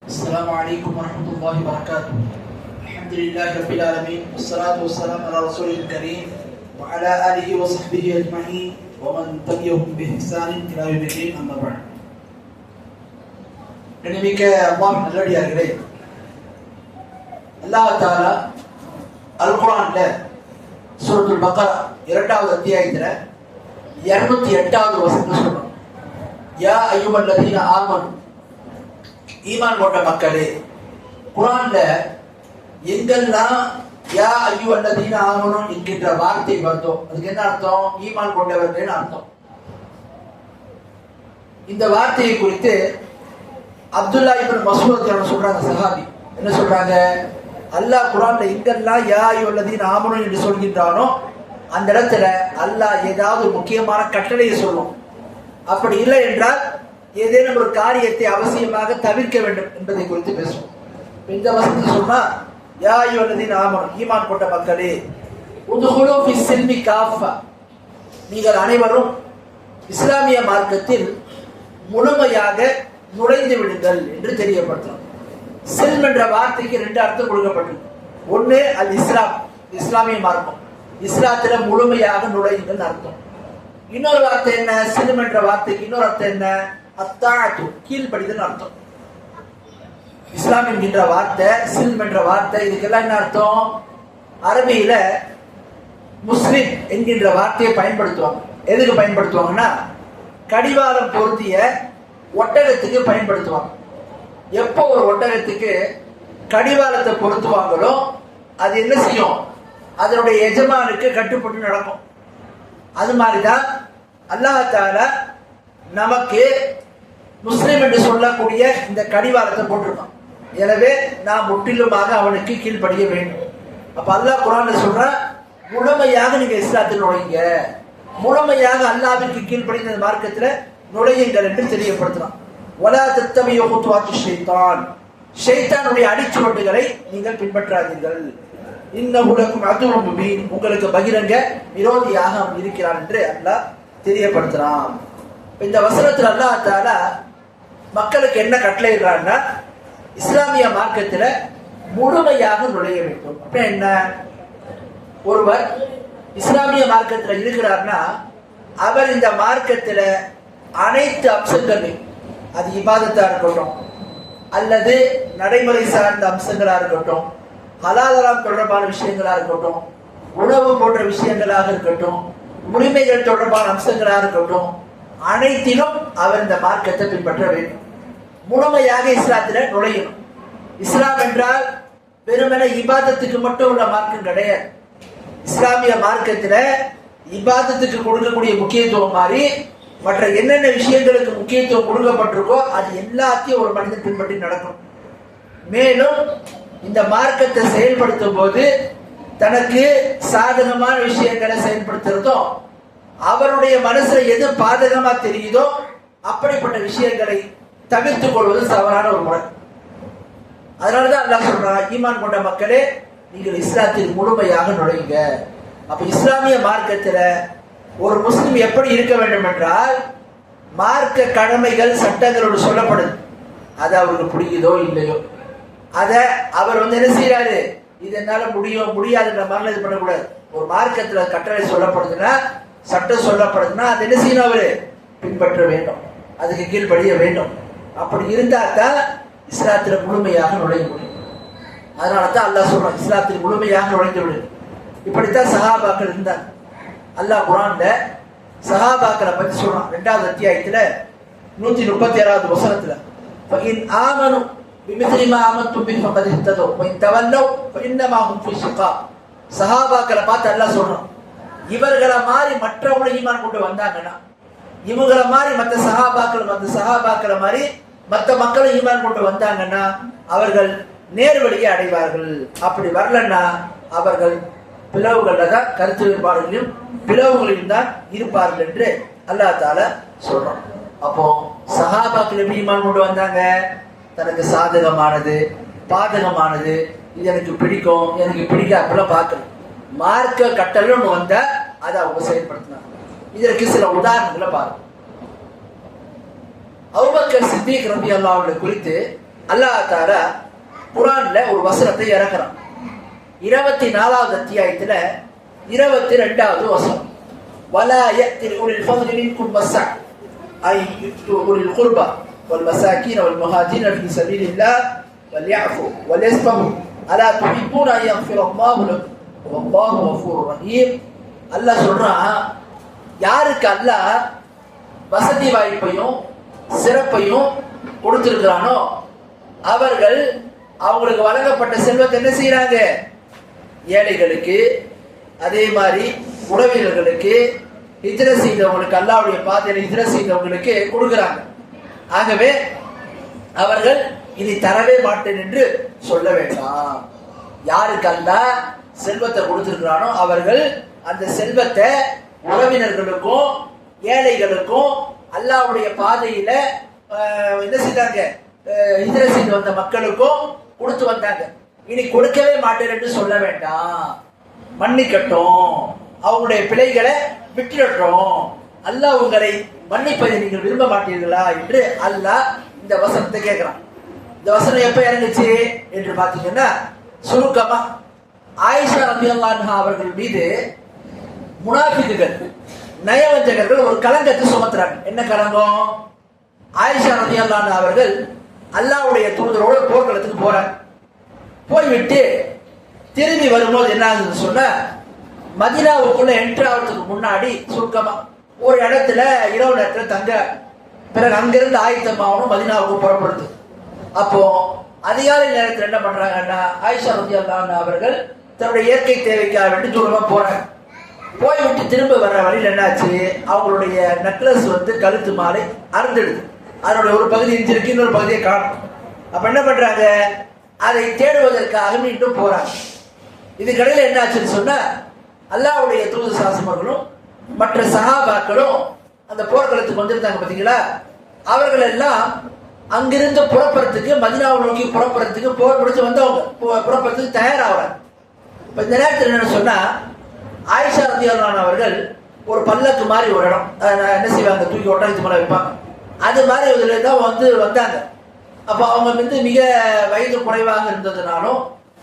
السلام عليكم ورحمة الله وبركاته. الحمد لله رب العالمين والصلاة والسلام على رسول الكريم وعلى آله وصحبه أجمعين ومن تبعهم بإحسان إلى يوم الدين أما بعد. நினைமிக்க அல்லாஹ் நல்லடியார்களே, அல்லாஹ் தஆலா அல் குர்ஆன்ல சூரத்துல் பக்ரா 2வது அத்தியாயத்துல 208வது வசனத்துல சொல்றான், யா அய்யுஹல்லதீன ஆமனு, ஈமான் கொண்ட மக்களே. குர்ஆன்ல எங்கெல்லாம் யா அய்யுஹல்லதீன ஆமனு என்கின்ற வார்த்தை வருதோ அதுக்கு என்ன அர்த்தம்? ஈமான் கொண்டவர்கள் அர்த்தம். இந்த வார்த்தையை குறித்து அப்துல்லா இப்னு மஸ்ஊத் சொல்றாங்க, சஹாபி என்ன சொல்றாங்க, அல்லாஹ் குர்ஆன்ல எங்கெல்லாம் யா அய்யுஹல்லதீன ஆமனு என்று சொல்கின்றானோ அந்த இடத்துல அல்லாஹ் ஏதாவது முக்கியமான கட்டளையை சொல்லும். அப்படி இல்லை என்றால் ஏதேனும் ஒரு காரியத்தை அவசியமாக தவிர்க்க வேண்டும் என்பதை குறித்து பேசுவோம். இந்த வசனத்தை சொன்னா, யா அய்யுஹல்லதீன ஆமனு, ஈமான் கொண்ட மக்களே, உதுகுலு ஃபிஸ் சில்மி காஃபா, நீங்கள் அனைவரும் இஸ்லாமிய மார்க்கத்தில் முழுமையாக நுழைந்து விடுங்கள் என்று தெரியப்படுத்தலாம். சில்ம் என்ற வார்த்தைக்கு 2 அர்த்தம் கொடுக்கப்பட்டிருக்கு. ஒன்று அல் இஸ்லாம், இஸ்லாமிய மார்க்கம், இஸ்லாத்துல முழுமையாக நுழையுங்கள் அர்த்தம். இன்னொரு வார்த்தை என்ன? சில்ம் என்ற வார்த்தைக்கு இன்னொரு அர்த்தம் என்ன? அத்தாஅத்து, கீழ்ப்படிதல் அர்த்தம். இஸ்லாம் என்கின்ற வார்த்தை, சில்ம் என்ற வார்த்தை, இதுக்கெல்லாம் என்ன அர்த்தம்? அரபியில முஸ்லிம் என்கின்ற வார்த்தையை பயன்படுத்துவாங்க. எதுக்கு பயன்படுத்துவாங்கன்னா, கடிவாளம் பொருத்திய ஒட்டகத்துக்கு பயன்படுத்துவாங்க. எப்போ ஒரு ஒட்டகத்துக்கு கடிவாளத்தை பொருத்துவாங்களோ அது என்ன செய்யும்? அதனுடைய எஜமானுக்கு கட்டுப்பட்டு நடக்கும். அது மாதிரிதான் அல்லாஹ் தஆலா நமக்கு முஸ்லிம் என்று சொல்லக்கூடிய இந்த கடிவாளத்தை போட்டிருக்கான். எனவே நாம் முற்றிலுமாக அவனுக்கு கீழ்ப்படிய வேண்டும். அப்ப அல்லாஹ் குர்ஆன்ல சொல்றான், முழுமையாக நீங்க இஸ்லாத்தில் நுழையுங்க, முழுமையாக அல்லாஹ்விற்கு கீழ்ப்படிந்த மார்க்கத்துல நுழையுங்கள் என்று தெரியப்படுத்தலாம். வலா தத்தபியு குதுவாத்தி ஷைத்தான், ஷைத்தானுடைய அடிச்சுவடுகளை நீங்கள் பின்பற்றாதீர்கள். இன்னஹு லக்கும் அதுவும் முபீன், உங்களுக்கு பகிரங்க விரோதியாக அவன் இருக்கிறான் என்று அல்லாஹ் தெரியப்படுத்துறான். இந்த வசனத்தில் அல்லாஹ் தஆலா மக்களுக்கு என்ன கட்டளையிடுறான்னா, இஸ்லாமிய மார்க்கத்துல முழுமையாக நுழைய வேண்டும். அப்ப என்ன? ஒருவர் இஸ்லாமிய மார்க்கத்துல இருக்கிறார்னா அவர் இந்த மார்க்கத்துல அனைத்து அம்சங்களையும், அது இபாதத்தா இருக்கட்டும் அல்லது நடைமுறை சார்ந்த அம்சங்களா இருக்கட்டும், ஹலால் ஹராம் தொடர்பான விஷயங்களா இருக்கட்டும், உணவு போன்ற விஷயங்களாக இருக்கட்டும், உரிமைகள் தொடர்பான அம்சங்களாக இருக்கட்டும், அனைத்திலும் அவர் இந்த மார்க்கத்தை பின்பற்ற வேண்டும். முழுமையாக இஸ்லாத்துல நுழையணும். இஸ்லாம் என்றால் வெறுமனே இபாதத்துக்கு மட்டும் உள்ள மார்க்கம் கிடையாது. இஸ்லாமிய மார்க்கத்துல இபாதத்துக்கு கொடுக்கக்கூடிய முக்கியத்துவம் மாதிரி மற்ற என்னென்ன விஷயங்களுக்கு முக்கியத்துவம் கொடுக்கப்பட்டிருக்கோ அது எல்லாத்தையும் ஒரு மனிதன் பின்பற்றி நடக்கும். மேலும் இந்த மார்க்கத்தை செயல்படுத்தும் போது தனக்கு சாதகமான விஷயங்களை செயல்படுத்துறதும், அவருடைய மனசுல எது பாதகமா தெரியுதோ அப்படிப்பட்ட விஷயங்களை தவிர்த்துக் கொள்வது தவறான ஒரு முறை. அதனாலதான் அல்லாஹ் சொல்றான், ஈமான் கொண்ட மக்களே, நீங்கள் இஸ்லாத்தில் முழுமையாக நுழையுங்க. அப்ப இஸ்லாமிய மார்க்கத்துல ஒரு முஸ்லிம் எப்படி இருக்க வேண்டும் என்றால், மார்க்க கடமைகள் சட்டங்களோடு சொல்லப்படுது, அது அவருக்கு பிடிக்குதோ இல்லையோ அத அவர் என்ன செய்யறாரு, இது என்னால முடியும் முடியாதுன்ற மாதிரி இது பண்ணக்கூடாது. ஒரு மார்க்கத்துல கட்டளை சொல்லப்படுதுன்னா, சட்டம் சொல்லப்படுதுன்னா அது என்ன செய்யணும்? அவரு பின்பற்ற வேண்டும், அதுக்கு கீழ்ப்படிய வேண்டும். அப்படி இருந்தா தான் இஸ்லாத்துல முழுமையாக நுழைய முடியும். அதனாலதான் அல்லாஹ் சொல்றான், இஸ்லாத்தில் முழுமையாக நுழைந்து விடு. இப்படித்தான் சஹாபாக்கள் இருந்தாங்க. அல்லாஹ் குர்ஆன்ல சஹாபாக்களை பத்தி சொல்றான். 2வது அத்தியாயத்துல 137வது வசனத்துல, ஃபஇன் ஆமனு பிமிஸ்லி மா ஆமன்தும் பிஹி ஃபகத் இஹ்ததவ் வ இன் தவல்லவ் ஃபஇன்னமா ஹும் ஃபீ ஷிகாக். சஹாபாக்களை பார்த்து அல்லாஹ் சொல்றான், இவர்களை மாதிரி மற்றவங்க ஈமான் கொண்டு வந்தாங்கன்னா, இவங்களை மாதிரி மற்ற சஹாபாக்களை மாதிரி மற்ற மக்கள் ஈமான் கொண்டு வந்தாங்கன்னா அவர்கள் நேர்வழியை அடைவார்கள். அப்படி வரலன்னா அவர்கள் பிளவுகள்ல தான், கருத்து வேறுபாடுகளிலும் பிளவுகளிலும் தான் இருப்பார்கள் என்று அல்லாஹ் தஆலா சொல்றான். அப்போ சஹாபாக்கள் எப்படி ஈமான் கொண்டு வந்தாங்க? தனக்கு சாதகமானது பாதகமானது, இது எனக்கு பிடிக்கும் எனக்கு பிடிக்காது அப்படிலாம் பார்க்கல. மார்க்க கட்டளை ஒன்று வந்தா அதை அவங்க செயல்படுத்தினாங்க. இதற்கு சில உதாரணங்களை பாருங்க. அபூபக்கர் சித்திக் ரலியல்லாஹு அன்ஹு குறித்து அல்லாஹ் தஆலா குர்ஆன்ல ஒரு வசனத்தை இறக்குறான். 24வது அத்தியாயத்துல 22வது வசனம், வலா யஅத்தில் உலில் ஃபضل மின்கும் வஸ்ஸா ஐ உலில் குர்பா வல் மசாகின் வல் முஹாஜிரின் ஃபீ சபீலில்லாஹ் வல்யஃபு வல்யஸ்ஃபஹு அலா துஹிப்பூன அன் யக்ஃபிரல்லாஹு லக்கும் வல்லாஹு கஃபூருர் ரஹீம். அல்லாஹ் சொல்றான், யாருக்கு அல்லாஹ் வசதி வாய்ப்பையும் சிறப்பையும் கொடுத்திருக்கிறானோ அவர்கள் அவங்களுக்கு வழங்கப்பட்ட செல்வத்தை என்ன செய்யறாங்க? ஏழைகளுக்கு, அதே மாதிரி உறவினர்களுக்கு, ஹிஜ்ரத் செய்தவங்களுக்கு, அல்லாஹ்வுடைய பாதையில ஹிஜ்ரத் செய்தவங்களுக்கு கொடுக்கிறாங்க. ஆகவே அவர்கள் இனி தரவே மாட்டேன் என்று சொல்ல வேண்டாம். யாருக்கு அல்லாஹ் செல்வத்தை கொடுத்திருக்கிறானோ அவர்கள் அந்த செல்வத்தை உறவினர்களுக்கும் ஏழைகளுக்கும் அல்லாஹ்வுடைய பாதையில என்ன செய்தாங்க? ஹிஜ்ரத் செய்து வந்த மக்களுக்கும் கொடுத்து வந்தாங்க. இனி கொடுக்கவே மாட்டேன் என்று சொல்ல வேண்டாம், மன்னிக்கட்டும், அவங்களுடைய பிழைகளை விட்டுடட்டும். அல்லாஹ் உங்களை மன்னிப்பதை நீங்கள் விரும்ப மாட்டீர்களா என்று அல்லாஹ் இந்த வசனத்தை கேட்கிறான். இந்த வசனம் எப்ப இறங்குச்சு என்று பாத்தீங்கன்னா, சுருக்கமா ஆயிஷா ரலியல்லாஹு அன்ஹா அவர்கள் மீது முனாஃபிக்குகள், நயவஞ்சகர்கள் ஒரு கலங்கத்தை சுமத்துறாங்க. என்ன கலங்கம்? ஆயிஷா ரலியல்லாஹு அன்ஹா அவர்கள் அல்லாஹ்வுடைய தூதரோடு போர்க்களத்துக்கு போறாங்க. போய்விட்டு திரும்பி வரும்போது என்ன ஆகுதுன்னு சொன்னா, மதீனாவுக்குள்ள என்ட்ரி ஆகிறதுக்கு முன்னாடி சுருக்கமா ஒரு இடத்துல இரவு நேரத்தில் தங்க, பிறகு அங்கிருந்து ஆயத்தமாகணும் மதீனாவுக்கு புறப்படுது. அப்போ அதிகாலை நேரத்தில் என்ன பண்றாங்கன்னா, ஆயிஷா ரலியல்லாஹு அன்ஹா அவர்கள் தன்னுடைய இயற்கை தேவைக்காக வேண்டி தூரமா போறாங்க. போய்விட்டு திரும்ப வர்ற வழியில் என்னாச்சு, அவங்களுடைய நெக்லஸ் கழுத்து மாலை அறுந்துடுது. அதனுடைய ஒரு பகுதி எஞ்சிருக்கு, இன்னொரு பகுதியை காணும். அப்ப என்ன பண்றாங்க, அதை தேடுவதற்காக மீண்டும் போறாங்க. இதுக்கடையில் என்ன ஆச்சுன்னு சொன்னா, அல்லாஹ்வுடைய தூதர் சாசமர்களும் மற்ற சஹாபாக்களும் அந்த போர்க்களத்துக்கு வந்திருந்தாங்க பாத்தீங்களா, அவர்கள் எல்லாம் அங்கிருந்து புறப்படுறதுக்கு, மதீனாவை நோக்கி புறப்படுறதுக்கு, போர் முடிச்சு வந்தவங்க புறப்படுறதுக்கு தயாராகிறாங்க. இப்ப இந்த நேரத்தில் என்ன சொன்னா, ஆயிஷா ரலியல்லாஹு அன்ஹா அவர்கள் ஒரு பல்லக்கு மாதிரி ஒரு இடம் என்ன செய்வாங்க, தூக்கி ஒட்டகத்து மேல வைப்பாங்க, அது மாதிரி இதுல தான் வந்தாங்க. அப்ப அவங்க மிக வயது குறைவாக இருந்ததுனாலும்,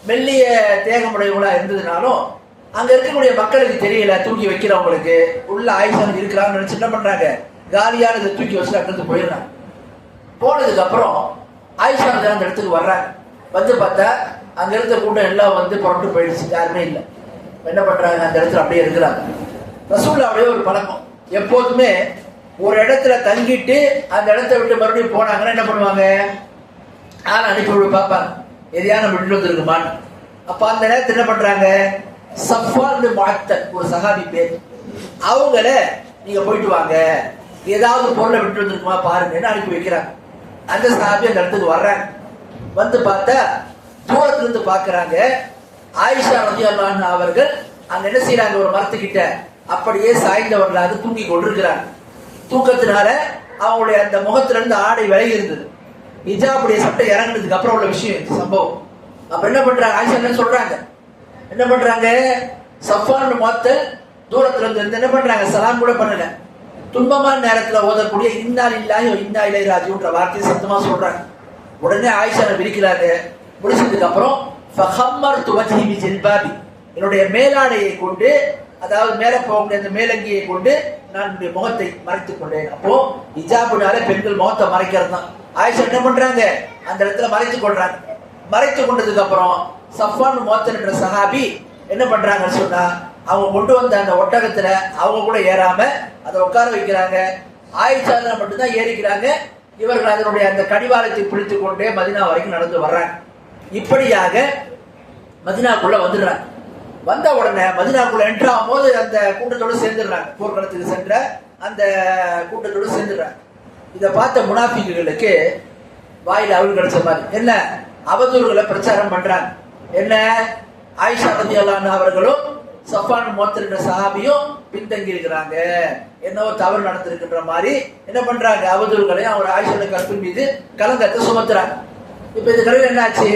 மெல்லிய தேகமுடையவங்களா இருந்ததுனாலும், அங்க இருக்கக்கூடிய மக்களுக்கு தெரியல, தூக்கி வைக்கிறவங்களுக்கு உள்ள ஆயிஷா இருக்கிறாங்கன்னு நினைச்சு என்ன பண்றாங்க, காலியான இதை தூக்கி வச்சு அங்கிருந்து போயிடுறாங்க. போனதுக்கு அப்புறம் ஆயிஷா அந்த இடத்துக்கு வர்றாங்க. வந்து பார்த்தா அங்க இருந்த கூட்டம் எல்லாம் புறப்பட்டு போயிடுச்சு, யாருமே இல்லை. என்ன பண்றாங்க, அந்த இடத்துல அப்படியே இருக்கிறாங்க. ரசூலுல்லாஹ்வுடைய ஒரு பழக்கம், எப்போதுமே ஒரு இடத்துல தங்கிட்டு அந்த இடத்தை விட்டு மறுபடியும் போனாங்கன்னா என்ன பண்ணுவாங்க, ஆனா அனுப்பி பார்ப்பாங்க, எதையான விட்டு வந்துருக்குமான்னு. அப்ப அந்த நேரத்தில் என்ன பண்றாங்க, சஃப்வான் முஅத்தல் ஒரு சஹாபி பேர், அவங்கள நீங்க போயிட்டு வாங்க, ஏதாவது பொருளை விட்டு வந்துருக்குமா பாருங்கன்னு அனுப்பி வைக்கிறாங்க. அந்த சஹாபி அந்த இடத்துக்கு வர்றாங்க. வந்து பார்த்தா தூரத்துல இருந்து பாக்குறாங்க, ஆயிஷா ரலியல்லாஹு அன்ஹா அவர்கள் அங்க என்ன செய்யறாங்க, ஒரு மரத்துக்கிட்ட அப்படியே சாய்ந்தவர்களாக தூங்கி கொண்டிருக்கிறாங்க. தூக்கத்தினால அவங்களுடைய அந்த முகத்துல இருந்து ஆடை விலகி இருந்தது. ஹிஜாபுடைய சட்டை இறங்கினதுக்கு அப்புறம் உள்ள விஷயம் சம்பவம். அப்ப என்ன பண்றாங்க, ஆயிஷா என்ன சொல்றாங்க, என்ன பண்றாங்க, சஃப்வான் முஅத்தல் தூரத்துல இருந்து என்ன பண்றாங்க, சலாம் கூட பண்ணல. துன்பமான நேரத்துல ஓதக்கூடிய இன்னா லில்லாஹி வ இன்னா இலைஹி ராஜிஊன்ற வார்த்தையை சத்தமா சொல்றாங்க. உடனே ஆயிஷா விரிக்கிறாங்க. முடிச்சதுக்கு அப்புறம் ஃபஹம்மர்து வஜ்ஹி பிஜில்பாபி, என்னுடைய மேலாடையை கொண்டு, அதாவது மேல போகக்கூடிய அந்த மேலங்கியை கொண்டு நான் என்னுடைய முகத்தை மறைத்துக் கொண்டேன். அப்போ ஹிஜாபுனால பெண்கள் முகத்தை மறைக்கிறது தான். ஆயிஷா என்ன பண்றாங்க, அந்த இடத்துல மறைத்துக் கொள்றாங்க. மறைத்துக் கொண்டதுக்கு அப்புறம் சஃப்வான் முஅத்தல் என்ற சஹாபி என்ன பண்றாங்கன்னு சொன்னா, அவங்க கொண்டு வந்த அந்த ஒட்டகத்துல அவங்க கூட ஏறாம அதை உட்கார வைக்கிறாங்க. ஆயிஷா மட்டும்தான் ஏறிக்கிறாங்க. இவர்கள் அதனுடைய அந்த கடிவாளத்தை பிடித்துக் கொண்டே மதீனா வரைக்கும் நடந்து வர்றாங்க. இப்படியாக மதீனாக்குள்ள வந்துடுறாங்க. வந்த உடனே மதீனாக்குள்ள என்ட்ரு ஆகும் போது அந்த கூட்டத்தோடு சேர்ந்துடுறாங்க. போர்க்களத்துக்கு சென்ற அந்த கூட்டத்தோடு சேர்ந்துடுறாங்க. இதை பார்த்த முனாஃபிக்குகளுக்கு வாயில அவள் கிடைச்ச மாதிரி என்ன அவதூறுகளை பிரச்சாரம் பண்றாங்க. என்ன, ஆயிஷா ரலியல்லாஹு அன்ஹா அவர்களும் சஃப்வான் முஅத்தல் என்ற சஹாபியும் பின்தங்கி இருக்கிறாங்க, என்னவோ தவறு நடந்திருக்கின்ற மாதிரி என்ன பண்றாங்க, அவதூறுகளையும் அவர் ஆயிஷா கற்பின் மீது கலங்கத்தை சுமத்துறாங்க. இப்ப இது கடையில் என்னாச்சு,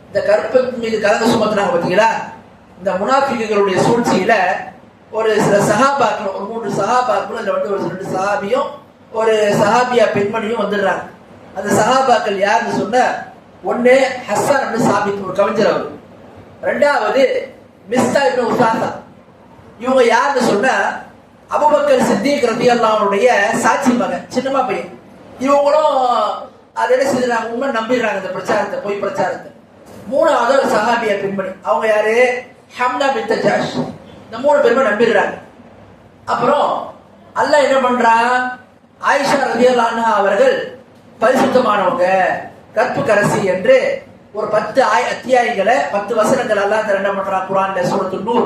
இந்த கற்பின் மீது கலங்க சுமத்துறாங்க பாத்தீங்களா. இந்த முனாஃபிக்குகளுடைய சூழ்ச்சியில ஒரு சில சஹாபாக்கள், ஒரு 3 சஹாபாக்கள், அதுல ஒரு 2 சஹாபியும் ஒரு சஹாபியா பெண்மணியும் வந்துடுறாங்க. அந்த சஹாபாக்கள் யாருன்னு சொன்ன ஒன்னு ஹஸ்ஸான் இப்னு சாபித் ஒரு கவிஞர் அவர், ரெண்டாவது மிஸ்தா இப்னு உசாசா. இவங்க யாருன்னு சொன்னா அபூபக்கர் சித்திக் ரலியல்லாஹு அன்ஹுடைய சாட்சி மகன், சின்னமா பையன். இவங்களும் அதை என்ன செஞ்சுறாங்க, உண்மை நம்பிடுறாங்க இந்த பிரச்சாரத்தை, பொய் பிரச்சாரத்தை. மூணாவது ஒரு சஹாபியா பெண்மணி, அவங்க யாரு, ஹம்னா பின்த் ஜஹஷ். இந்த 3 பேருமே நம்பிடுறாங்க. அப்புறம் அல்லாஹ் என்ன பண்றான், ஆயிஷா ரலியல்லாஹு அன்ஹா அவர்கள் பரிசுத்தமானவங்க, கற்பு கரசி என்று ஒரு 10 அத்தியாயங்களை 10 வசனங்கள் அல்லாஹ் என்ன பண்றான் குர்ஆன்ல சூரத்துன் நூர்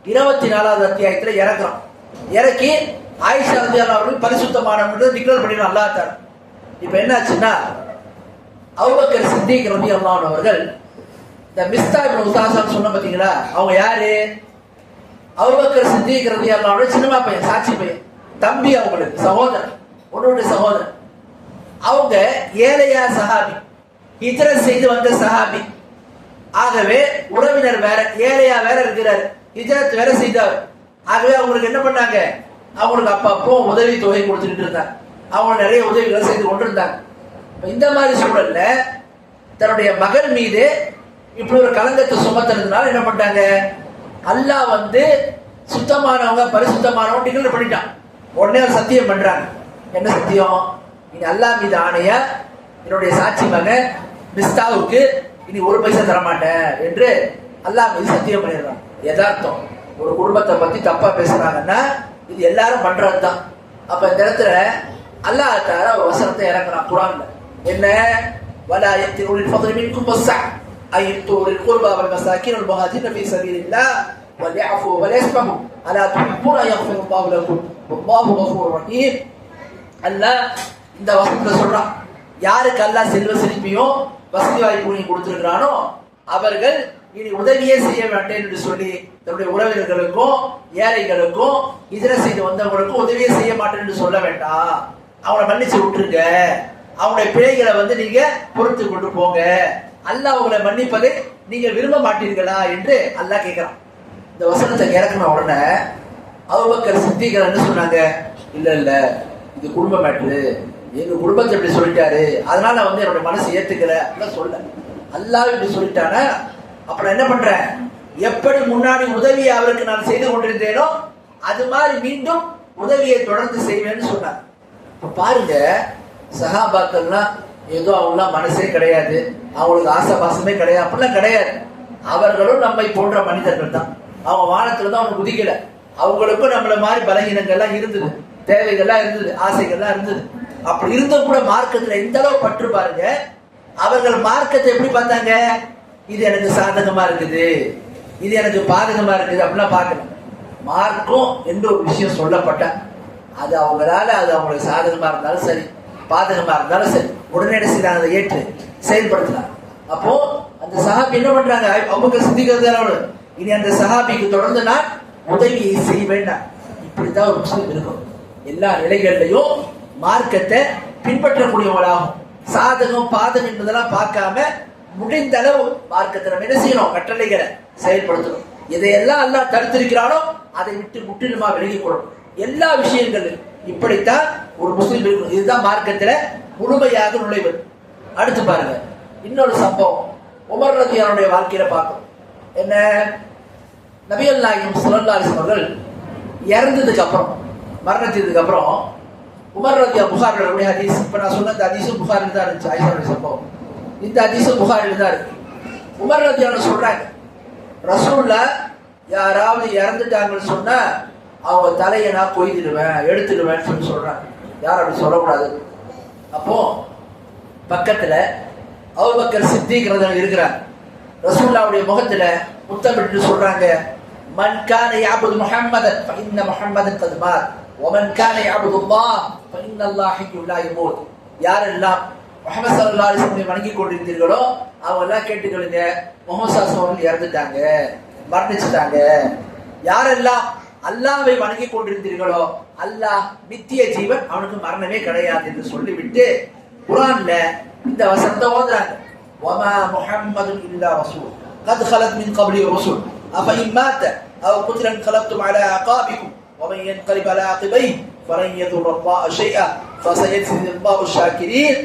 24வது அத்தியாயத்துல இறக்குறான். இறக்கி ஆயிஷா ரலியல்லாஹு அன்ஹா அவர்கள் பரிசுத்தமானவங்க டிக்ளேர் பண்ணிடுறான் அல்லாஹ் தஆலா. இப்ப என்னாச்சுன்னா அபூபக்கர் சித்திக் ரலியல்லாஹு அன்ஹு அவர்கள் இந்த மிஸ்தா இப்னு உசாசா சொன்ன பாத்தீங்களா, அவங்க யாரு, அபூபக்கர் சித்திக் ரலியல்லாஹு அன்ஹு சின்னமா பையன், சாட்சி பையன், தம்பி, அவங்களுக்கு சகோதரன், ஒன்னோட சகோதரன். அவங்க ஏழையா சஹாபி, ஹிஜ்ரத் செய்து வந்த சஹாபி. ஆகவே உறவினர் வேற, ஏழையா வேற இருக்கிறார், ஹிஜ்ரத் வேற செய்தார். ஆகவே அவங்களுக்கு என்ன பண்ணாங்க, அவங்களுக்கு அப்பப்போ உதவி தொகை கொடுத்துட்டு இருந்தாங்க, அவங்க நிறைய உதவிகளை செய்து கொண்டிருந்தாங்க. இந்த மாதிரி சூழல்ல தன்னுடைய மகன் மீது இப்படி ஒரு களங்கத்தை சுமத்துறதுனால என்ன பண்ணாங்க, அல்லாஹ் வந்து சுத்தமானவங்க பரிசுத்தமானவங்க டிக்ளேர் பண்ணிட்டான். உடனே ஒரு சத்தியம் பண்றாங்க. என்ன சத்தியம், இனி அல்லாஹ் மீது ஆணைய என்னுடைய சாட்சி மகன் மிஸ்தாவுக்கு இனி 1 பைசா தரமாட்டேன் என்று அல்லாஹ் மீது சத்தியம் பண்ணிடுறான். யதார்த்தம், ஒரு குடும்பத்தை பத்தி தப்பா பேசுறாங்கன்னா இது எல்லாரும் பண்றதுதான். அப்ப இந்த இடத்துல அல்லாஹ் தஆலா ஒரு வசனத்தை இறக்குறான் குர்ஆன்ல. என்ன, வலா யத்திருல் ஃபضل மின்கும் வஸ்ஸஅ ஐயுல் குர்பா வல் மசாகின் வல் முஹாஜிரின் ஃபீ சபீலில்லாஹ் வல்யஃபு வல்யஸ்ஃபஹு அலா துஹிப்பூன யக்ஃபிருல்லாஹு லக்கும் வல்லாஹு கஃபூருர் ரஹீம். அல்லாஹ் இந்த வசனத்தை சொல்றான், யாருக்கு அல்லாஹ் செல்வ செழிப்பையும் வசதி வாய்ப்புகளையும் கொடுத்திருக்கிறானோ அவர்கள் இனி உதவியே செய்ய மாட்டேன் என்று சொல்லி தன்னுடைய உறவினர்களுக்கும் ஏழைகளுக்கும் ஹிஜ்ரத் செய்து வந்தவங்களுக்கும் உதவியே செய்ய மாட்டேன் என்று சொல்ல வேண்டாம். அவங்களை மன்னிச்சு விட்டுருங்க, அவங்களுடைய பிழைகளை வந்து நீங்க பொறுத்து கொண்டு போங்க, அல்லாஹ் அவங்களை மன்னிப்பதை நீங்க விரும்ப மாட்டீர்களா என்று அல்லாஹ் கேட்கிறான். இந்த வசனத்தை இறக்குன உடனே அபூபக்கர் சித்திக் என்ன சொன்னாங்க, இல்ல இல்ல இது குடும்ப மேட்ரு, எங்க குடும்பத்தை இப்படி சொல்லிட்டாரு, அதனால வந்து என்னோட மனசு ஏத்துக்கல அப்படிலாம் சொல்ல. அல்லாஹ் இப்படி சொல்லிட்டானா அப்புறம் என்ன பண்றேன், எப்படி முன்னாடி உதவியை அவருக்கு நான் செய்து கொண்டிருந்தேனோ அது மாதிரி மீண்டும் உதவியை தொடர்ந்து செய்வேன்னு சொன்னார். இப்ப பாருங்க, சஹாபாக்கள்லாம் ஏதோ அவங்களாம் மனசே கிடையாது, அவங்களுக்கு ஆசை பாசமே கிடையாது, அப்படிலாம் கிடையாது. அவர்களும் நம்மை போன்ற மனிதர்கள் தான். அவங்க வானத்துல தான் அவங்க குதிக்கல, அவங்களுக்கும் நம்மள மாதிரி பலகீனங்கள்லாம் இருந்தது, தேவைகள்லாம் இருந்தது, ஆசைகள்லாம் இருந்தது. அப்படி இருந்தும் கூட மார்க்கத்துல எந்த அளவு பற்று பாருங்க. அவர்கள் மார்க்கத்தை எப்படி பார்த்தாங்க, இது எனக்கு சாதகமா இருக்குது, இது எனக்கு பாதகமா இருக்குது அப்படிலாம் பார்க்கல. மார்க்கம் என்று ஒரு விஷயம் சொல்லப்பட்ட அது அவங்களால அது அவங்களுக்கு சாதகமா இருந்தாலும் சரி பாதகமா இருந்தாலும் சரி உடனே என்ன செய்யறாங்க, அதை ஏற்று செயல்படுத்தலாம். அப்போ அந்த சஹாபி என்ன பண்றாங்க, அபூபக்கர் சித்திக் ரலியல்லாஹு அன்ஹு இனி அந்த சஹாபிக்கு தொடர்ந்து நான் உதவியை செய்ய வேண்டாம். இப்படித்தான் ஒரு முஸ்லிம் இருக்கும். எல்லா நிலைகளிலையும் மார்க்கத்தை பின்பற்றக்கூடியவங்களாகும். சாதகம் பாதகம் என்பதெல்லாம் பார்க்காம முடிந்த அளவு மார்க்கத்தை நம்ம என்ன செய்யணும், கட்டளைகளை செயல்படுத்தணும். இதையெல்லாம் அல்லாஹ் தடுத்திருக்கிறானோ அதை விட்டு முற்றிலுமா விலகிக் கொள்ளணும். எல்லா விஷயங்களும் இப்படித்தான் ஒரு முஸ்லிம் இருக்கணும். இதுதான் மார்க்கத்துல முழுமையாக நுழைவது. அடுத்து பாருங்க, இன்னொரு சம்பவம் உமர் ரலியல்லாஹு அன்ஹு வாழ்க்கையில பார்க்கணும். என்ன, நபிகள் நாயகம் ஸல்லல்லாஹு அலைஹி வஸல்லம் அவர்கள் இறந்ததுக்கு அப்புறம், மரணத்துக்கு அப்புறம் உமர் ரலியல்லாஹு புகாரில ஹதீஸ், இப்ப நான் சொன்ன அந்த ஹதீஸும் புகாரில தான் இருந்துச்சு. ஆயிஷாவுடைய சம்பவம் இந்த ஹதீஸும் புகாரில தான் இருக்கு. உமர் ரலியல்லாஹு அன்ஹு சொல்றாங்க, ரசூலுல்லாஹ் யாராவது இறந்துட்டாங்கன்னு சொன்னா அவங்க தலையை நான் கொய்திடுவேன், எடுத்துடுவேன்னு சொல்லி சொல்றாங்க. யாரும் அப்படி சொல்லக்கூடாது. அப்போ பக்கத்துல அபூபக்கர் சித்திக் ரலியல்லாஹு இருக்கிறார். ரசூலுல்லாஹ்வுடைய முகத்துல முத்தமிட்டு சொல்றாங்க, மன் கான யஅபுது முஹம்மதன் ஃபஇன்ன முஹம்மதன் கத் மாத் வமன் கான யஅபுதுல்லாஹ் ஃபஇன்னல்லாஹ ஹய்யுன் லா யமூத். யாரெல்லாம் முஹம்மது ஸல்லல்லாஹு அலைஹி வஸல்லம் வணங்கி கொண்டிருந்தீர்களோ அவங்க எல்லாம் கேட்டுக்கொள்ளுங்க, முஹம்மது ஸல்லல்லாஹு அலைஹி வஸல்லம் இறந்துட்டாங்க, மரணிச்சுட்டாங்க. யாரெல்லாம் அல்லாஹ்வை வணங்கி கொண்டிருந்தீர்களோ அல்லாஹ் நித்திய ஜீவன், அவனுக்கு மரணமே கிடையாது என்று சொல்லிவிட்டு குர்ஆன்ல இந்த வசனத்தை ஓதுறாங்க. வமா முஹம்மதுன் இல்லா ரசூல் قد خلت من قبله الرسل أفإن مات أو قتل انقلبتم على أعقابكم ومن ينقلب على عقبيه فلن يضر الله شيئا فسيجزي الله الشاكرين.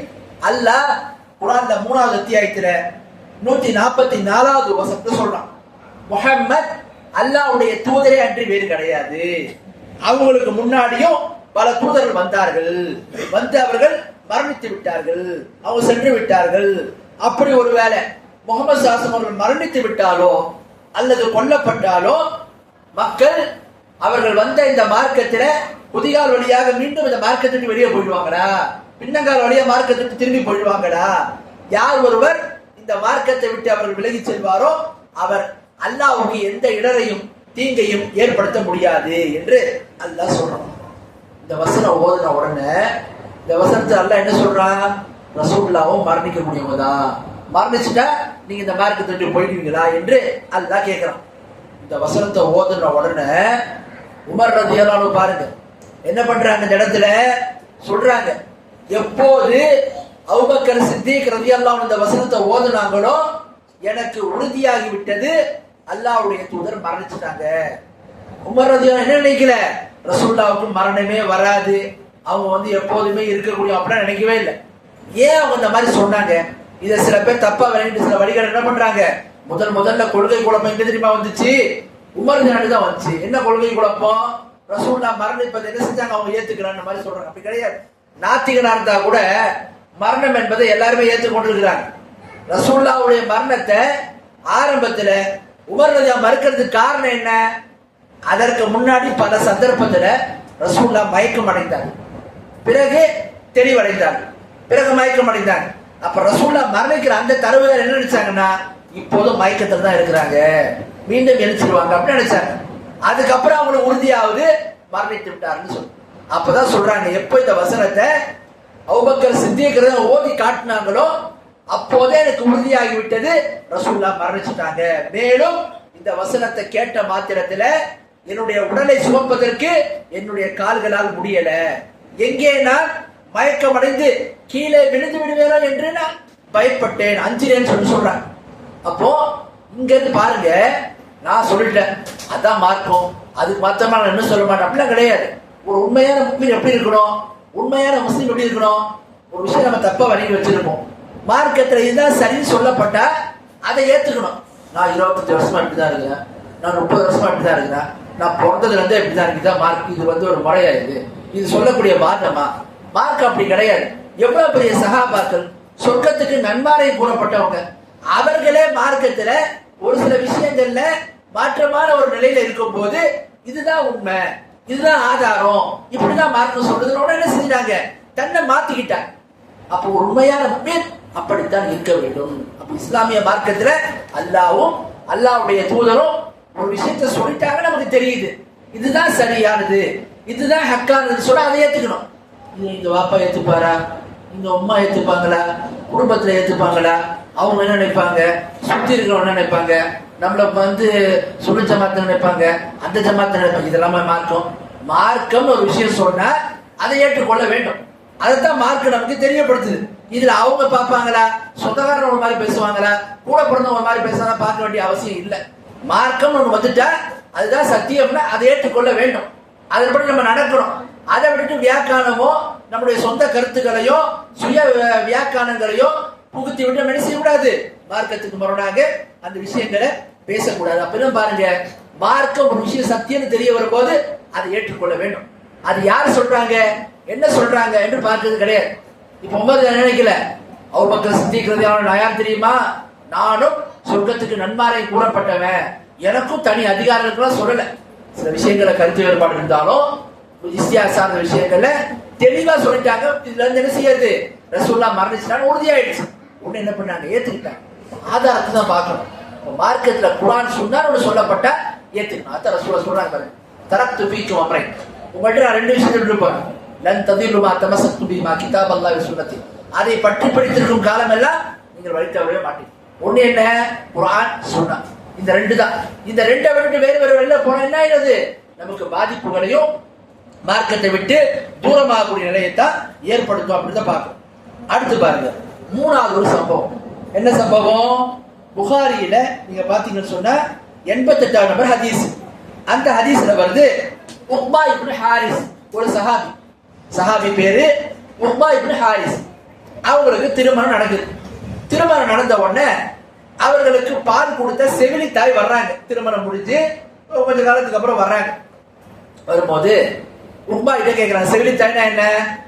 அல்லாஹ் குர்ஆன்ல 3வது அத்தியாயத்துல 144வது வசனத்தை சொல்றான், முஹம்மத் அல்லாஹ்வுடைய தூதரே அன்றி வேறு கிடையாது. அவங்களுக்கு முன்னாடியும் பல தூதர்கள் வந்தார்கள், வந்து அவர்கள் மரணித்து விட்டார்கள், அவங்க சென்று விட்டார்கள். அப்படி ஒருவேளை முகமது ஸல்லல்லாஹு அவர்கள் மரணித்து விட்டாலோ அல்லது கொல்லப்பட்டாலோ மக்கள் அவர்கள் வந்த இந்த மார்க்கத்தில புதிகால் வழியாக மீண்டும் இந்த மார்க்கத்துக்கு வெளியே போயிடுவாங்களா, பின்னங்கால் வழியாக மார்க்கத்துக்கு திரும்பி போயிடுவாங்களா? யார் ஒருவர் இந்த மார்க்கத்தை விட்டு அவர்கள் விலகி செல்வாரோ அவர் அல்லாஹ்வுக்கு எந்த இடரையும் தீங்கையும் ஏற்படுத்த முடியாது என்று அல்லாஹ் சொல்றான். இந்த வசனம் ஓதுன உடனே இந்த வசனத்தை அல்லாஹ் என்ன சொல்றான், ரசூலுல்லாஹ்வும் மரணிக்க முடியுமா தான், மரணிச்சுட்டா நீங்க இந்த மார்க்கத்தை விட்டு போயிடுவீங்களா என்று அல்லாஹ் கேட்கிறான். இந்த வசனத்தை ஓதுன உடனே உமர் ரலியல்லாஹு அன்ஹு பாருங்க என்ன பண்றாங்க, இந்த இடத்துல சொல்றாங்க, எப்போது அபூபக்கர் சித்திக் ரலியல்லாஹு அன்ஹு இந்த வசனத்தை ஓதுனாங்களோ எனக்கு உறுதியாகி விட்டது அல்லாஹ்வுடைய தூதர் மரணிச்சுட்டாங்க. உமர் ரலியல்லாஹு என்ன நினைக்கல, ரசூலுல்லாஹ்வுக்கு மரணமே வராது, அவங்க எப்போதுமே இருக்கக்கூடிய அப்படின்னு நினைக்கவே இல்லை. ஏன் அவங்க இந்த மாதிரி சொன்னாங்க? இதை சில பேர் தப்பா விளையாண்டு சில வழிகள் என்ன பண்றாங்க, முதல்ல கொள்கை குழப்பம் எங்க தெரியுமா வந்துச்சு, உமர் தான் வந்துச்சு. என்ன கொள்கை குழப்பம்? ரசூலுல்லாஹ் மரணிப்பதை என்ன செஞ்சாங்க, அவங்க ஏத்துக்கிறாங்க மாதிரி சொல்றாங்க. அப்படி கிடையாது. நாத்திகனா இருந்தா கூட மரணம் என்பதை எல்லாருமே ஏற்றுக்கொண்டிருக்கிறாங்க. ரசூலுல்லாஹ்வுடைய மரணத்தை ஆரம்பத்துல உமர் ரலியல்லாஹு மறுக்கிறதுக்கு காரணம் என்ன? அதற்கு முன்னாடி பல சந்தர்ப்பத்துல ரசூலுல்லாஹ் மயக்கம் அடைந்தார், பிறகு தெளிவடைந்தார், பிறகு மயக்கம் அடைந்தார். அப்ப ரசூலுல்லாஹ் மரணிக்கிற அந்த தரவுகள் என்ன நினைச்சாங்கன்னா, இப்போதும் மயக்கத்தில் தான் இருக்கிறாங்க, மீண்டும் எழுச்சிடுவாங்க அப்படின்னு நினைச்சாங்க. அதுக்கப்புறம் அவங்களுக்கு உறுதியாவது மரணித்து விட்டாருன்னு சொல்லு. அப்பதான் சொல்றாங்க, எப்போ இந்த வசனத்தை அபூபக்கர் சித்திக் ஓதி காட்டினாங்களோ அப்போதே எனக்கு உறுதியாகி விட்டது ரசூலுல்லாஹ் மரணிச்சுட்டாங்க. மேலும் இந்த வசனத்தை கேட்ட மாத்திரத்துல என்னுடைய உடலை சுமப்பதற்கு என்னுடைய கால்களால் முடியல, எங்கே நான் மயக்கம் அடைந்து கீழே விழுந்து விடுவேனோ என்று நான் பயப்பட்டேன், அஞ்சினேன்னு சொல்றாங்க. அப்போ இங்க இருந்து பாருங்க, நான் சொல்லிட்டேன் அதான் மார்க்கம், அதுக்கு மாத்தமா நான் என்ன சொல்ல மாட்டேன் அப்படிலாம் கிடையாது. ஒரு உண்மையான முஸ்லீம் எப்படி இருக்கணும், உண்மையான முஸ்லீம் எப்படி இருக்கணும், ஒரு விஷயம் நம்ம தப்பா வழங்கி வச்சிருக்கோம், மார்க்கத்துல இதுதான் சரின்னு சொல்லப்பட்டா அதை ஏத்துக்கணும். நான் 25 வருஷமா இப்படிதான் இருக்கிறேன், நான் 30 வருஷமா இப்படிதான் இருக்கிறேன், நான் பிறந்ததுல இருந்தே இப்படிதான் இருக்குதான் மார்க், இது ஒரு முறையா இது சொல்லக்கூடிய மார்க்கமா? மார்க்கம் அப்படி கிடையாது. எவ்வளவு பெரிய சஹாபாக்கள், சொர்க்கத்துக்கு நன்மாரை கூறப்பட்டவங்க, அவர்களே மார்க்கத்துல ஒரு சில விஷயங்கள்ல மாற்றமான ஒரு நிலையில இருக்கும் போது இதுதான் உண்மை, இதுதான் ஆதாரம், இப்படிதான் மார்க்கம் சொல்றதுனோட என்ன செஞ்சிட்டாங்க, தன்னை மாத்திக்கிட்டாங்க. அப்போ ஒரு உண்மையான முஃமின் அப்படித்தான் இருக்க வேண்டும். அப்ப இஸ்லாமிய மார்க்கத்துல அல்லாஹ்வும் அல்லாஹ்வுடைய தூதரும் ஒரு விஷயத்தை சொல்லிட்டாங்க, நமக்கு தெரியுது இதுதான் சரியானது, இதுதான் ஹக்கானது சொல்ல அதை ஏத்துக்கணும். இந்த வாப்பா ஏத்துப்பாரா, இந்த அம்மா ஏத்துப்பாங்களா, குடும்பத்துல ஏத்துப்பாங்களா, அவங்க என்ன நினைப்பாங்க, சுத்தி இருக்கிறவங்க என்ன நினைப்பாங்க, நம்மள சுழு ஜமாத்த நினைப்பாங்க, அந்த ஜமாத்த நினைப்பாங்க, இதெல்லாமே மார்க்கம். மார்க்கம் ஒரு விஷயம் சொன்னா அதை ஏற்றுக்கொள்ள வேண்டும். அதைத்தான் மார்க்கம் நமக்கு தெரியப்படுத்துது. இதுல அவங்க பார்ப்பாங்களா, சொந்தக்காரன் ஒரு மாதிரி பேசுவாங்களா, கூட பிறந்தவங்க ஒரு மாதிரி பேசுவாங்க, பார்க்க வேண்டிய அவசியம் இல்லை. மார்க்கம் ஒன்று வந்துட்டா அதுதான் சத்தியம்னா அதை ஏற்றுக்கொள்ள வேண்டும், அதன்படி நம்ம நடக்கணும். அதை விட்டுட்டு வியாக்கானமோ நம்முடைய சொந்த கருத்துக்களையோ சுய வியாக்கானங்களையோ புகுத்தி விட்டு என்ன செய்யக்கூடாது, மார்க்கத்துக்கு முரணாக அந்த விஷயங்களை பேசக்கூடாது. அப்பதான் பாருங்க, மார்க்கம் ஒரு விஷயம் சத்தியம்னு தெரிய வரும்போது அதை ஏற்றுக்கொள்ள வேண்டும். அது யார் சொல்றாங்க, என்ன சொல்றாங்க என்று பார்க்கிறது கிடையாது. இப்ப உமர் நினைக்கல, அபூபக்கர் சித்திக் ரலியல்லாஹு அன்ஹு யார் தெரியுமா, நானும் சொர்க்கத்துக்கு நன்மாரை கூறப்பட்டவன், எனக்கும் தனி அதிகாரம் இருக்கலாம் சொல்லல. சில விஷயங்களை கருத்து வேறுபாடு இருந்தாலும் இஸ்தியா சார்ந்த விஷயங்கள்ல தெளிவா சொல்லிட்டாங்க. இதுல இருந்து என்ன செய்யாது, ரசூலுல்லாஹ் மரணிச்சிட்டாங்க உறுதியாயிடுச்சு. உடனே என்ன பண்ணாங்க, ஏத்துக்கிட்டாங்க. ஆதாரத்தை தான் பார்க்கணும். மார்க்கத்துல குர்ஆன் சுன்னான்னு ஒன்று சொல்லப்பட்ட ஏத்துக்கணும். அதான் ரசூலுல்லாஹ் சொல்றாங்க பாருங்க, தரக்து ஃபீக்கும் அம்ரைன், உங்கள்கிட்ட நான் 2 விஷயத்தை இருப்பேன், லன் ததில்லு மா தமஸக்து பிமா கிதாபல்லாஹி வ சுன்னத்தி, அதை பற்றி படித்திருக்கும் காலம் எல்லாம் நீங்கள் வழி தவறவே மாட்டீங்க. ஒண்ணு என்ன, குர்ஆன் சுன்னா, இந்த 2 தான். இந்த 2 விட்டு வேறு வெளில போனா என்ன ஆயிடுது, நமக்கு பாதிப்புகளையும் மார்க்கத்தை விட்டு தூரமாகக்கூடிய நிலையத்தான் ஏற்படுத்தும். அப்படிதான் பார்க்கணும். அடுத்து பாருங்க, 3வது ஒரு சம்பவம். என்ன சம்பவம், புகாரியில நீங்க பாத்தீங்கன்னு சொன்னா 88வது நம்பர் ஹதீஸ். அந்த ஹதீஸ்ல வருது, உக்பா இப்னு ஹாரிஸ் ஒரு சஹாபி பேரு உக்பா இப்னு ஹாரிஸ், அவங்களுக்கு திருமணம் நடக்குது. திருமணம் நடந்த உடனே அவர்களுக்கு பால் கொடுத்த செவிலி தாய் வர்றாங்க. திருமணம் முடிஞ்சு கொஞ்ச காலத்துக்கு அப்புறம் வர்றாங்க. வரும்போது உக்பா கிட்ட கேட்கிறாங்க, செவிலி தாய்னா என்ன?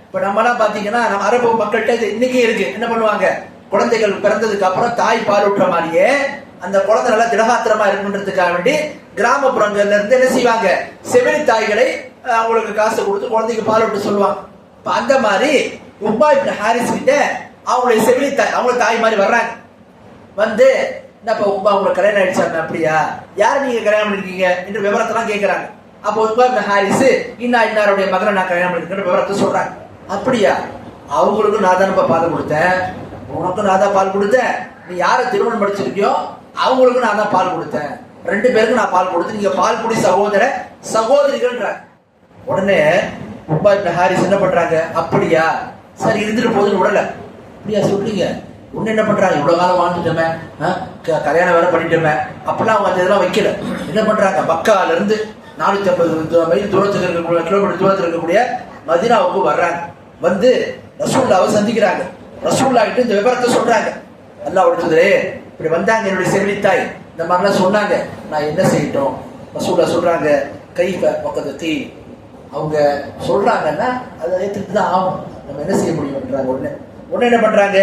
இப்ப நம்ம எல்லாம் பாத்தீங்கன்னா நம்ம அரபு மக்கள்கிட்ட இன்னைக்கு இருக்கு. என்ன பண்ணுவாங்க, குழந்தைகள் பிறந்ததுக்கு அப்புறம் தாய் பால் ஊட்டுற மாதிரியே அந்த குழந்தை நல்லா திடகாத்திரமா இருக்குன்றதுக்காக வேண்டி கிராமப்புறங்கள்ல இருந்து என்ன செய்வாங்க, செவிலி தாய்களை அவங்களுக்கு காசு கொடுத்து குழந்தைக்கு பால் ஊட்ட சொல்லுவாங்க. அந்த மாதிரி உக்பா இப்னு ஹாரிஸ் கிட்ட அவங்களுடைய செவிலி தாய், அவங்களுக்கு தாய் மாதிரி வர்றாங்க. வந்து என்னப்பா உக்பா உங்களுக்கு கல்யாணம் ஆயிடுச்சாங்க? அப்படியா, யார் நீங்க கல்யாணம் பண்ணிருக்கீங்க என்று விவரத்தெல்லாம் கேட்கறாங்க. அப்போ உக்பா இப்னு ஹாரிஸ் இன்னாருடைய மகனை நான் கல்யாணம் பண்ணிருக்கேன் விவரத்தை சொல்றாங்க. அப்படியா, அவங்களுக்கும் நான் தானப்பா பால் கொடுத்தேன், உனக்கும் நான் தான் பால் கொடுத்தேன், நீ யாரை திருமணம் படிச்சிருக்கியோ அவங்களுக்கும் நான் தான் பால் கொடுத்தேன், 2 பேருக்கும் நான் பால் கொடுத்து நீங்க பால் குடி சகோதர சகோதரிகள்ன்றாங்க. உடனே உக்பா இப்னு ஹாரிஸ் என்ன பண்றாங்க, அப்படியா சரி இருந்துட்டு போகுதுன்னு விடல. அப்படியா சொல்றீங்க, ஒண்ணு என்ன பண்றாங்க, இவ்வளவு காலம் வாழ்ந்துட்டோமே, கல்யாணம் வேற பண்ணிட்டோமே, அப்பெல்லாம் அவங்க இதெல்லாம் வைக்கல. என்ன பண்றாங்க, மக்கால இருந்து 450 மைல் தூரத்துக்கு இருக்கக்கூடிய, கிலோமீட்டர் தூரத்தில் இருக்கக்கூடிய மதீனாவுக்கு வர்றாங்க. வந்து ரசூலுல்லாவை சந்திக்கிறாங்க. ரசூலுல்லாஹ் கிட்ட இந்த விவரத்தை சொல்றாங்க. அல்லாஹ்வுடைய தூதரே இப்படி வந்தாங்க என்னுடைய செவிலித்தாய், இந்த மாதிரிலாம் சொன்னாங்க, நான் என்ன செய்யட்டும்? ரசூலுல்லாஹ் சொல்றாங்க, கைஃப வகததி, அவங்க சொல்றாங்கன்னா அதை ஏற்றுட்டு தான் ஆகும், நம்ம என்ன செய்ய முடியும்ன்றாங்க. உடனே என்ன பண்றாங்க,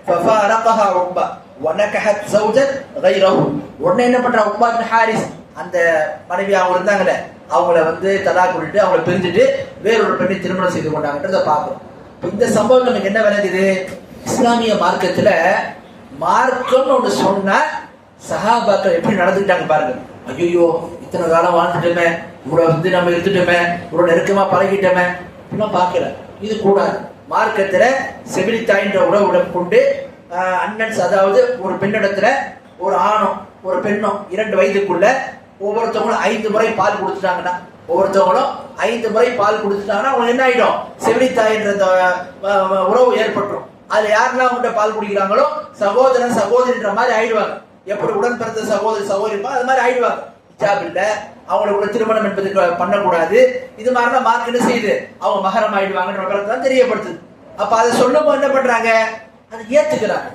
ஃபஃபாரகஹா உக்பா வனகஹத் ஸௌஜன் கைரஹு, உடனே என்ன பண்றாங்க, உக்பா இப்னு ஹாரிஸ் அந்த மனைவி அவங்க இருந்தாங்கல்ல அவங்கள வந்து தலாக் விட்டுட்டு அவங்கள பிரிஞ்சுட்டு வேறொரு பெண்ணை திருமணம் செய்து கொண்டாங்கன்றத பார்க்கணும். இந்த சம்பவம் நமக்கு என்ன விளங்குது, இஸ்லாமிய மார்க்கத்துல மார்க்கம்னு ஒண்ணு சொன்னா சஹாபாக்கள் எப்படி நடந்துக்கிட்டாங்க பாருங்க. ஐயோ இத்தனை காலம் வாழ்ந்துட்டோமே, இவ்வளவு வந்து நம்ம இருந்துட்டோமே, இவ்வளவு நெருக்கமா பழகிட்டோமே, இப்படிலாம் பார்க்கல. இது கூடாது. மார்க்கத்துல செவிலித்தாயின்ற உறவு கொண்டு அண்ணன், அதாவது ஒரு பெண்ணிடத்துல ஒரு ஆணும் ஒரு பெண்ணும் 2 வயதுக்குள்ள ஒவ்வொருத்தவங்களும் 5 முறை பால் கொடுத்துட்டாங்கன்னா, ஒவ்வொருத்தவங்களும் 5 முறை பால் கொடுத்துட்டாங்கன்னா அவங்க என்ன ஆயிடும், செவிலித்தாயின்ற உறவு ஏற்பட்டுரும். அதுல யாரெல்லாம் அவங்க பால் குடிக்கிறாங்களோ சகோதரன் சகோதரின்ற மாதிரி ஆயிடுவாங்க. எப்படி உடன் பிறந்த சகோதரி சகோதரி அது மாதிரி ஆயிடுவாங்க. ஹிஜாப் இல்ல, அவங்களோட திருமணம் என்பது பண்ணக்கூடாது, இது மாதிரிலாம் மார்க் என்ன செய்யுது, அவங்க மகரம் ஆயிடுவாங்கன்ற தெரியப்படுத்துது. அப்ப அதை சொல்லும் போது என்ன பண்றாங்க, அதை ஏத்துக்கிறாங்க.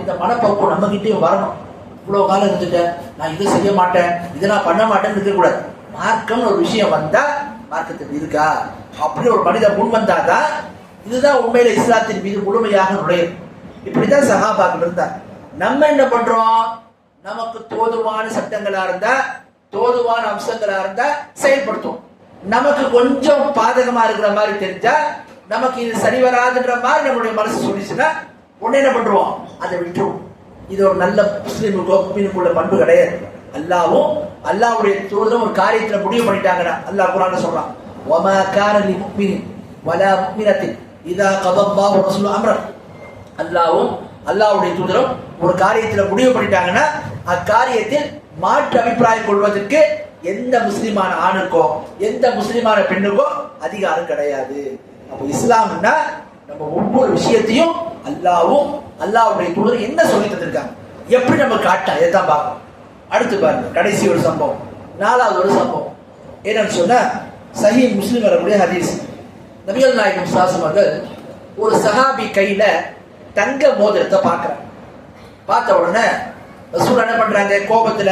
இந்த மனப்பக்குவம் நம்ம கிட்டயும் வரணும். இவ்வளவு காலம் இருந்துட்டேன், நான் இதை செய்ய மாட்டேன், இதை நான் பண்ண மாட்டேன்னு இருக்க கூடாது. மார்க்கம்னு ஒரு விஷயம் வந்தா, மார்க்கத்துக்கு இருக்கா அப்படி ஒரு மனிதன் முன் வந்தாதான் இதுதான் உண்மையில இஸ்லாத்தின் மீது முழுமையாக நுழையும். இப்படிதான் சஹாபாக்கள் இருந்தார். நம்ம என்ன பண்றோம், நமக்கு தோதுவான சட்டங்களா இருந்தா, தோதுவான அம்சங்களா இருந்தா செயல்படுத்தும். நமக்கு கொஞ்சம் பாதகமா இருக்கிற மாதிரி தெரிஞ்சா, நமக்கு இது சரி வராதுன்ற மாதிரி நம்மளுடைய மனசு சொல்லிச்சுன்னா உடனே என்ன பண்றோம், அதை விட்டுரும். இது ஒரு நல்ல முஸ்லிமுக்குள்ள பண்பு கிடையாது. அல்லாஹ்வும் அல்லாஹ்வுடைய தூதரும் ஒரு காரியத்துல முடிவு பண்ணிட்டாங்கன்னா, அல்லாஹ் குர்ஆன்ல சொல்றான், வமா கான லிமுஃமினின் வலா முஃமினத்தின் இதா கதல்லாஹு ரசூலுஹு அம்ரன். அல்லாஹ்வும் அல்லாஹ்வுடைய தூதரும் ஒரு காரியத்துல முடிவு பண்ணிட்டாங்கன்னா அக்காரியத்தில் மாற்று அபிப்பிராயம் கொள்வதற்கு எந்த முஸ்லிமான ஆணுக்கோ எந்த முஸ்லிமான பெண்ணுக்கோ அதிகாரம் கிடையாது. அப்போ இஸ்லாம்னா நம்ம ஒவ்வொரு விஷயத்தையும் அல்லாஹ்வும் அல்லாஹ்வுடைய தூதர் என்ன சொல்லி தந்திருக்காங்க, எப்படி நம்ம காட்டா இதான் பார்க்கணும். அடுத்து பாருங்க, கடைசி ஒரு சம்பவம், 4வது ஒரு சம்பவம் என்னன்னு சொன்னா, சஹீஹ் முஸ்லிம் வரக்கூடிய ஹதீஸ். நபிகள் நாயகம் ஸல்லல்லாஹு அலைஹி வஸல்லம் ஒரு சஹாபி கையில தங்க மோதிரத்தை பார்க்கறாங்க. பார்த்த உடனே ரசூல் என்ன பண்றாங்க, கோபத்துல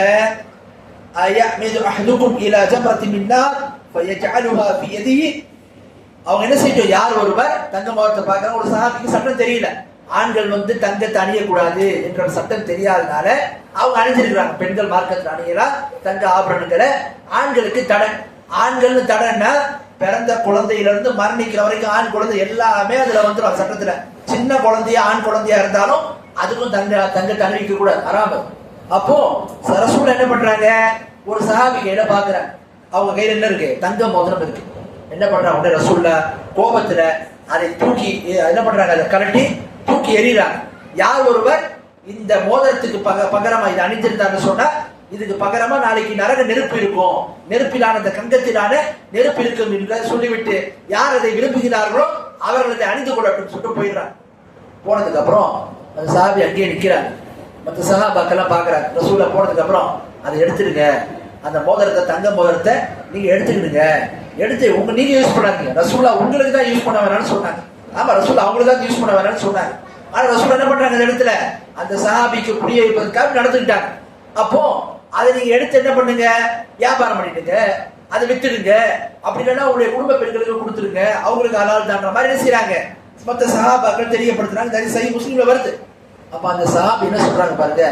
அயமிது அஹதுக்கும் இலா ஜம்ரத்தின் மின் நார் ஃபயஜஅலுஹா ஃபி யதிஹி, அவங்க என்ன செய்யட்டும், யார் ஒருவர் தங்க மோதிரத்தை பார்க்கறாங்க. ஒரு சஹாபிக்கு சட்டம் தெரியல, ஆண்கள் வந்து தங்கத்தை அணியக்கூடாது என்ற சட்டம் தெரியாதனால அவங்க அணிஞ்சிருக்கிறாங்க. பெண்கள் மார்க்கத்தில் அணியலாம் தங்க ஆபரணங்களை, ஆண்களுக்கு தடை. ஆண்கள் தடைன்னா பிறந்த குழந்தையிலிருந்து மரணிக்கிற வரைக்கும் ஆண் குழந்தை எல்லாமே அதுல வந்துடும் சட்டத்துல. சின்ன குழந்தையா ஆண் குழந்தையா இருந்தாலும் அதுக்கும் தங்கத்தை அணிவிக்க கூடாது, ஹராம். அப்போ ரசூல் என்ன பண்றாங்க, ஒரு சஹாபி கையில பாக்குறாங்க, அவங்க கையில என்ன இருக்கு, தங்க மோதிரம் இருக்கு. என்ன பண்றாங்க, உடனே ரசூல்ல கோபத்துல அதை தூக்கி என்ன பண்றாங்க, அதை கலட்டி தூக்கி எறிகிறாங்க. யார் ஒருவர் இந்த மோதிரத்துக்கு பகரமா இதை அணிஞ்சிருந்தாங்கன்னு சொன்னா, இதுக்கு பகரமா நாளைக்கு நரக நெருப்பு இருக்கும், நெருப்பிலான அந்த கங்கத்திலான நெருப்பு இருக்கும் என்று சொல்லிவிட்டு யார் அதை விரும்புகிறார்களோ அவர்கள் அதை அணிந்து கொள்ளட்டும் சொல்லிட்டு போயிடுறாங்க. போனதுக்கு அப்புறம் அந்த சஹாபி அங்கேயே நிக்கிறாங்க. மற்ற சஹாபாக்கெல்லாம் பாக்குறாங்க. ரசூலா போனதுக்கு அப்புறம் அதை எடுத்துடுங்க, அந்த மோதிரத்தை தங்க மோதிரத்தை நீங்க எடுத்துக்கிடுங்க, எடுத்து நீங்க யூஸ் பண்ணாதீங்க, ரசூலா உங்களுக்கு தான் யூஸ் பண்ண வேணாம்னு சொன்னாங்க. ஆமா, ரசூலா அவங்களுக்கு தான் யூஸ் பண்ண வேணாம்னு சொன்னாங்க. ஆனா ரசூல் என்ன பண்றாங்க, அந்த இடத்துல அந்த சஹாபிக்கு புரிய வைப்பதற்காக நடந்துக்கிட்டாங்க. அப்போ அதை நீங்க எடுத்து என்ன பண்ணுங்க, வியாபாரம் பண்ணிடுங்க, அதை வித்துடுங்க, அப்படி இல்லைன்னா உங்களுடைய குடும்ப பெண்களுக்கு கொடுத்துருங்க, அவங்களுக்கு ஹலால் தான்ற மாதிரி என்ன செய்யறாங்க மற்ற சஹாபாக்கள் தெரியப்படுத்துறாங்க. சஹீஹ் முஸ்லிம்ல வருது. அப்ப அந்த சஹாபி என்ன சொல்றாங்க பாருங்க,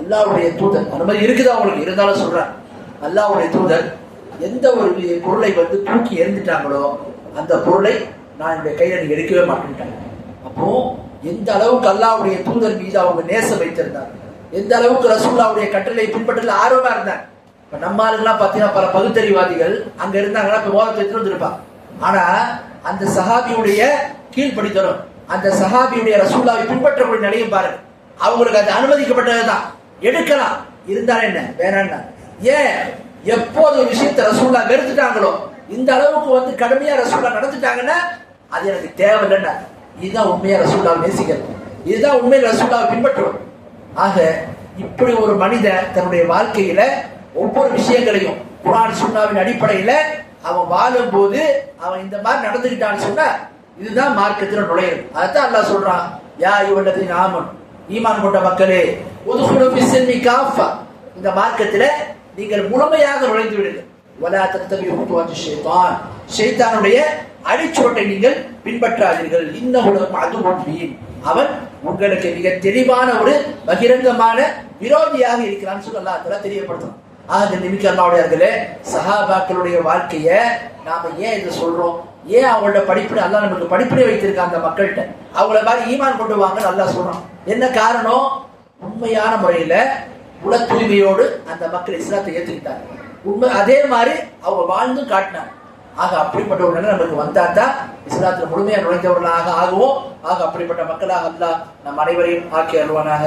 அல்லாஹ்வுடைய தூதர் அந்த மாதிரி இருக்குது அவங்களுக்கு, இருந்தாலும் சொல்றாங்க அல்லாஹ்வுடைய தூதர் எந்த ஒரு பொருளை வந்து தூக்கி எறிந்துட்டாங்களோ அந்த பொருளை நான் என்னுடைய கையில நீங்க எடுக்கவே மாட்டேன்ட்டாங்க. அப்போ எந்த அளவுக்கு அல்லாஹ்வுடைய தூதர் மீது அவங்க நேசம் வைத்திருந்தாங்க, எந்த அளவுக்கு ரசூலுல்லாஹ்வுடைய கட்டளை பின்பற்றல ஆர்வமா இருந்தாங்க. இப்ப நம்ம ஆளுங்கெல்லாம் பாத்தீங்கன்னா பல பகுத்தறிவாதிகள் அங்க இருந்தாங்கன்னா இப்ப மோதத்தை எடுத்துட்டு வந்திருப்பாங்க. ஆனா அந்த சஹாபியுடைய கீழ்ப்படித்தரும், அந்த சஹாபியுடைய ரசூலுல்லாஹ்வை பின்பற்றக்கூடிய நிலையும் பாருங்க, அவங்களுக்கு அது அனுமதிக்கப்பட்டதுதான், எடுக்கலாம், இருந்தாலும் என்ன வேணான்னா. ஏன் எப்போது ஒரு விஷயத்தை ரசூலுல்லாஹ் வெறுத்துட்டாங்களோ, இந்த அளவுக்கு வந்து கடுமையா ரசூலுல்லாஹ் நடந்துட்டாங்கன்னா அது எனக்கு தேவையில்லைன்னா. இதுதான் உண்மையா ரசூலுல்லாஹ் நேசிக்கிறது, இதுதான் உண்மையில ரசூலுல்லாஹ் பின்பற்றுவோம். ஆக இப்படி ஒரு மனிதன் தன்னுடைய வாழ்க்கையில ஒவ்வொரு விஷயங்களையும் குர்ஆன் சுன்னாவின் அடிப்படையில அவன் வாழும் போது அவன் இந்த மாதிரி நடந்துக்கிட்டான்னு சொன்னா இதுதான் மார்க்கத்துல நுழையிறது. அதான் அல்லாஹ் சொல்றான், யா அய்யுஹல்லதீன ஆமனு, ஈமான் கொண்ட மக்களே, உதுகுலு ஃபிஸ்ஸில்மி காஃபா, இந்த மார்க்கத்துல நீங்கள் முழுமையாக நுழைந்து விடுங்கள். வலா தத்தபிஉ குதுவாத்தி ஷைத்தான், ஷைத்தானுடைய அடிச்சுவட்டை நீங்கள் பின்பற்றாதீர்கள். இன்னஹு லகும் அதுவும் பீன், அவன் உங்களுக்கு மிக தெளிவான ஒரு பகிரங்கமான விரோதியாக இருக்கிறான்னு சொல்லி அல்லாஹ் தஆலா தெரியப்படுத்துறான். ஆக நிமிக்க அல்லாஹ்வுடையவர்களே, சஹாபாக்களுடைய வாழ்க்கைய நாம ஏன் இதை சொல்றோம், ஏன் அவங்களோட படிப்பினை அல்லாஹ் நமக்கு படிப்பினை வைத்திருக்கான் அந்த மக்கள்கிட்ட, அவங்கள மாதிரி ஈமான் கொண்டு வாங்கன்னு அல்லாஹ் சொல்றான். என்ன காரணம், உண்மையான முறையில உல தூய்மையோடு அந்த மக்கள் இஸ்லாத்தை ஏற்றுக்கிட்டாங்க. உண்மை அதே மாதிரி அவங்க வாழ்ந்து காட்டினாங்க. ஆக அப்படிப்பட்ட ஒரு நிலை நமக்கு வந்தாதான் இஸ்லாத்துல முழுமையாக நுழைந்தவர்களாக ஆகுவோம். ஆக அப்படிப்பட்ட மக்களாக அல்லாஹ் நம் அனைவரையும் ஆக்கி அருள்வானாக.